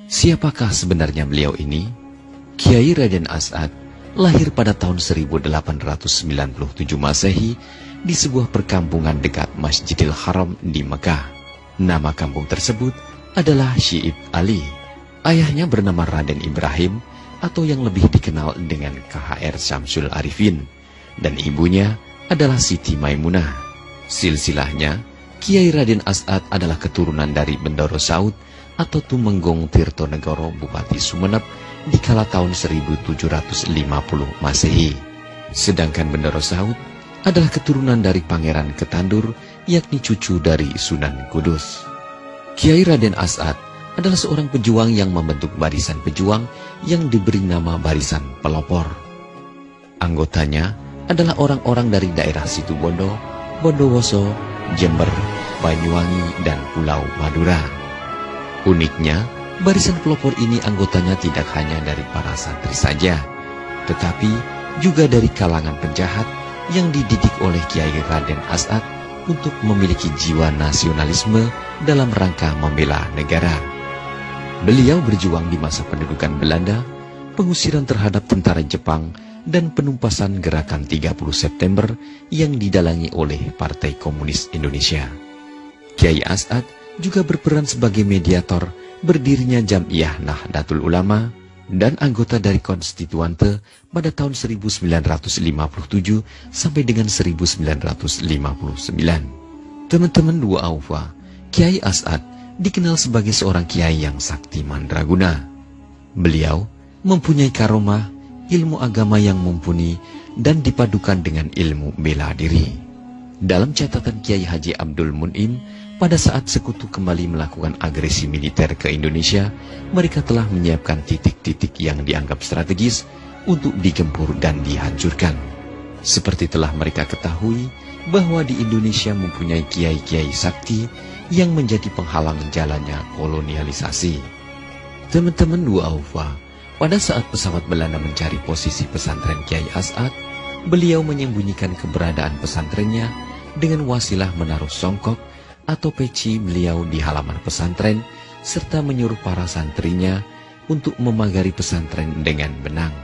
Siapakah sebenarnya beliau ini? Kiai Raden As'ad lahir pada tahun 1897 Masehi di sebuah perkampungan dekat Masjidil Haram di Mekah. Nama kampung tersebut adalah Syi'ib Ali. Ayahnya bernama Raden Ibrahim atau yang lebih dikenal dengan KHR Syamsul Arifin, dan ibunya adalah Siti Maimunah. Silsilahnya, Kiai Raden As'ad adalah keturunan dari Bendoro Saud atau Tumenggong Tirtonegoro Bupati Sumeneb di kala tahun 1750 Masehi. Sedangkan Bendoro Saud adalah keturunan dari Pangeran Ketandur, yakni cucu dari Sunan Kudus. Kiai Raden As'ad adalah seorang pejuang yang membentuk barisan pejuang yang diberi nama Barisan Pelopor. Anggotanya adalah orang-orang dari daerah Situbondo, Bondowoso, Jember, Banyuwangi, dan Pulau Madura. Uniknya, Barisan Pelopor ini anggotanya tidak hanya dari para santri saja, tetapi juga dari kalangan penjahat yang dididik oleh Kiai Raden As'ad untuk memiliki jiwa nasionalisme dalam rangka membela negara. Beliau berjuang di masa pendudukan Belanda, pengusiran terhadap tentara Jepang, dan penumpasan gerakan 30 September yang didalangi oleh Partai Komunis Indonesia. Kiai As'ad juga berperan sebagai mediator berdirinya Jam'iyah Nahdlatul Ulama dan anggota dari Konstituante pada tahun 1957 sampai dengan 1959. Teman-teman Dua Aufa, Kiai As'ad dikenal sebagai seorang kiai yang sakti mandraguna. Beliau mempunyai karomah, ilmu agama yang mumpuni, dan dipadukan dengan ilmu bela diri. Dalam catatan Kiai Haji Abdul Mun'im, pada saat sekutu kembali melakukan agresi militer ke Indonesia, mereka telah menyiapkan titik-titik yang dianggap strategis untuk digempur dan dihancurkan. Seperti telah mereka ketahui bahwa di Indonesia mempunyai kiai-kiai sakti yang menjadi penghalang jalannya kolonialisasi. Teman-teman Dua Aufa, pada saat pesawat Belanda mencari posisi pesantren Kiai As'ad, beliau menyembunyikan keberadaan pesantrennya dengan wasilah menaruh songkok atau peci beliau di halaman pesantren, serta menyuruh para santrinya untuk memagari pesantren dengan benang.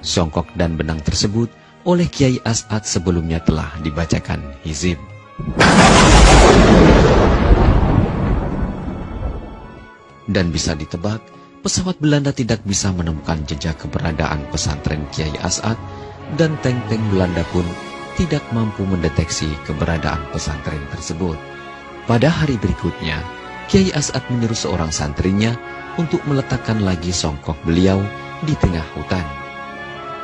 Songkok dan benang tersebut oleh Kiai As'ad sebelumnya telah dibacakan hizib. Dan bisa ditebak, pesawat Belanda tidak bisa menemukan jejak keberadaan pesantren Kiai As'ad, dan tank-tank Belanda pun tidak mampu mendeteksi keberadaan pesantren tersebut. Pada hari berikutnya, Kiai As'ad menyuruh seorang santrinya untuk meletakkan lagi songkok beliau di tengah hutan.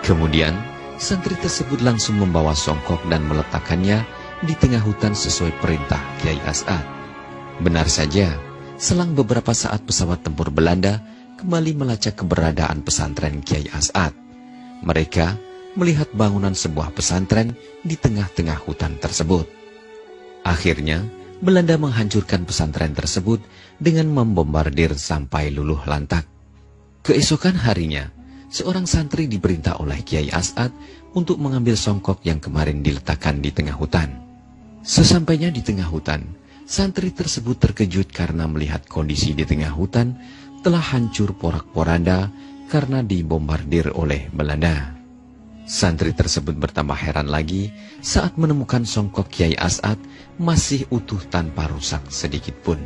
Kemudian, santri tersebut langsung membawa songkok dan meletakkannya di tengah hutan sesuai perintah Kiai As'ad. Benar saja, selang beberapa saat pesawat tempur Belanda kembali melacak keberadaan pesantren Kiai As'ad. Mereka melihat bangunan sebuah pesantren di tengah-tengah hutan tersebut. Akhirnya, Belanda menghancurkan pesantren tersebut dengan membombardir sampai luluh lantak. Keesokan harinya, seorang santri diperintah oleh Kiai As'ad untuk mengambil songkok yang kemarin diletakkan di tengah hutan. Sesampainya di tengah hutan, santri tersebut terkejut karena melihat kondisi di tengah hutan telah hancur porak-poranda karena dibombardir oleh Belanda. Santri tersebut bertambah heran lagi saat menemukan songkok Kiai As'ad masih utuh tanpa rusak sedikit pun.